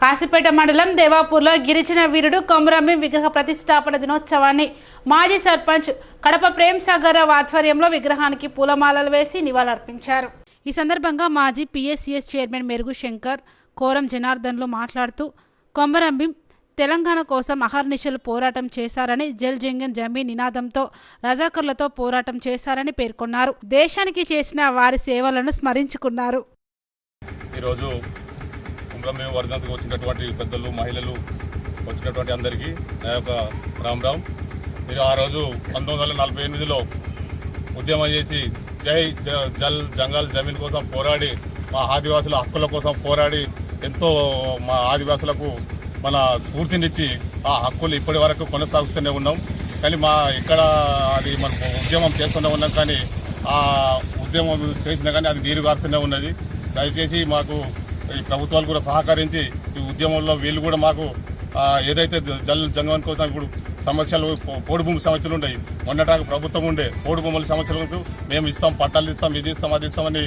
కాశీపేట మండలం దేవాపూర్లో గిరిజన వీరుడు కొమరంభీం విగ్రహ ప్రతిష్టాపన దినోత్సవాన్ని మాజీ సర్పంచ్ కడప ప్రేమ్ సాగర్ ఆధ్వర్యంలో విగ్రహానికి పూలమాలలు వేసి నివాళులర్పించారు। ఈ సందర్భంగా మాజీ పిఎస్సిఎస్ చైర్మన్ మెరుగు శంకర్, కోరం జనార్దన్లు మాట్లాడుతూ కొమరంభీం తెలంగాణ కోసం అహర్నిశలు పోరాటం చేశారని, జల్ జంగన్ జమీన్ నినాదంతో రజాకర్లతో పోరాటం చేశారని పేర్కొన్నారు। దేశానికి చేసిన వారి సేవలను స్మరించుకున్నారు। ఈరోజు కొమరంభీం వర్ధంతికి వచ్చినటువంటి పెద్దలు, మహిళలు వచ్చినటువంటి అందరికీ నా యొక్క రామ్ రామ్। మీరు ఆ రోజు 1948లో ఉద్యమం చేసి జల్ జంగల్ జమీన్ కోసం పోరాడి, మా ఆదివాసుల హక్కుల కోసం పోరాడి, ఎంతో మా ఆదివాసులకు మన స్ఫూర్తినిచ్చి ఆ హక్కులు ఇప్పటి వరకు కొనసాగుతూనే ఉన్నాం। కానీ ఇక్కడ అది మనం ఉద్యమం చేస్తూనే ఉన్నాం, కానీ ఆ ఉద్యమం చేసినా కానీ అది నీరు గారుతూనే ఉన్నది। దయచేసి మాకు ఈ ప్రభుత్వాలు కూడా సహకరించి ఈ ఉద్యమంలో వీళ్ళు కూడా మాకు ఏదైతే జల్ జంగన్ కోసం ఇప్పుడు సమస్యలు, పోడు భూమి సమస్యలు ఉన్నాయి, మొన్నటాకు ప్రభుత్వం ఉండే పోడు భూముల సమస్యలకు మేము ఇస్తాం, పట్టాలు ఇస్తాం, ఇది ఇస్తాం, అది ఇస్తామని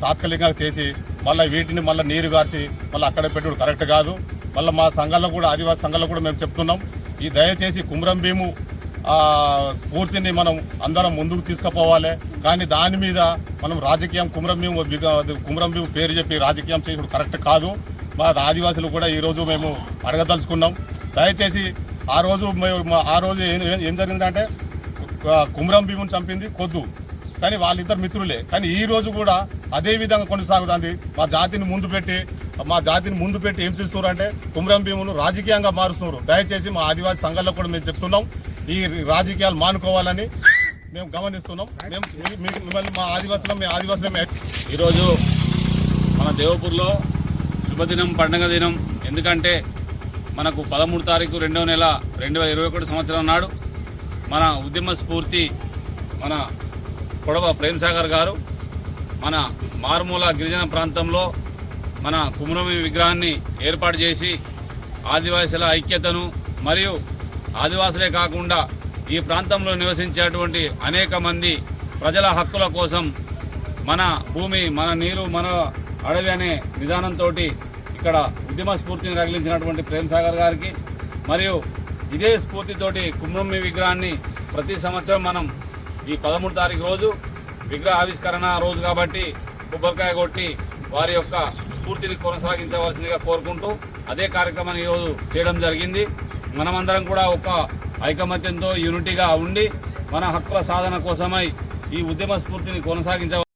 తాత్కాలికంగా చేసి మళ్ళీ వీటిని మళ్ళీ నీరు గార్చి మళ్ళీ అక్కడే పెట్టుడు కరెక్ట్ కాదు। మళ్ళీ మా సంఘాల్లో కూడా, ఆదివాసీ సంఘాల్లో కూడా మేము చెప్తున్నాం, ఈ దయచేసి కొమరంభీం స్ఫూర్తిని మనం అందరం ముందుకు తీసుకుపోవాలి। కానీ దాని మీద మనం రాజకీయం కొమరంభీం పేరు చెప్పి రాజకీయం చేయడం కరెక్ట్ కాదు। మా ఆదివాసులు కూడా ఈరోజు మేము అడగదలుచుకున్నాం, దయచేసి ఆ రోజు ఏం జరిగిందంటే కొమరంభీంని చంపింది కొద్దు, కానీ వాళ్ళిద్దరు మిత్రులే, కానీ ఈ రోజు కూడా అదే విధంగా కొనసాగుతుంది। మా జాతిని ముందు పెట్టి ఏం చేస్తున్నారు అంటే కొమరంభీంను రాజకీయంగా మారుస్తున్నారు। దయచేసి మా ఆదివాసీ సంఘాల్లో కూడా మేము చెప్తున్నాం, ఈ రాజకీయాలు మానుకోవాలని మేము గమనిస్తున్నాం। మిమ్మల్ని మా ఆదివాసులమే ఈరోజు మన దేవపూర్లో శుభదినం, పండుగ దినం। ఎందుకంటే మనకు 13 తారీఖు 2వ నెల 2021 సంవత్సరం నాడు మన ఉద్యమ స్ఫూర్తి మన కొడవ ప్రేమ్ సాగర్ గారు మన మారుమూల గిరిజన ప్రాంతంలో మన కొమరంభీం విగ్రహాన్ని ఏర్పాటు చేసి ఆదివాసుల ఐక్యతను, మరియు ఆదివాసులే కాకుండా ఈ ప్రాంతంలో నివసించేటువంటి అనేక మంది ప్రజల హక్కుల కోసం మన భూమి, మన నీరు, మన అడవి అనే విధానంతో ఇక్కడ ఉద్యమ స్ఫూర్తిని రగిలించినటువంటి ప్రేమ్ సాగర్ గారికి, మరియు ఇదే స్ఫూర్తితోటి కొమరంభీం విగ్రహాన్ని ప్రతి సంవత్సరం మనం ఈ 13 తారీఖు రోజు విగ్రహ ఆవిష్కరణ రోజు కాబట్టి కొబ్బరికాయ కొట్టి వారి యొక్క స్ఫూర్తిని కొనసాగించవలసిందిగా కోరుకుంటూ అదే కార్యక్రమాన్ని ఈరోజు చేయడం జరిగింది। మనమందరం కూడా ఒక ఐకమత్యంతో యూనిటీగా ఉండి మన హక్కుల సాధన కోసమై ఈ ఉద్యమ స్ఫూర్తిని కొనసాగించ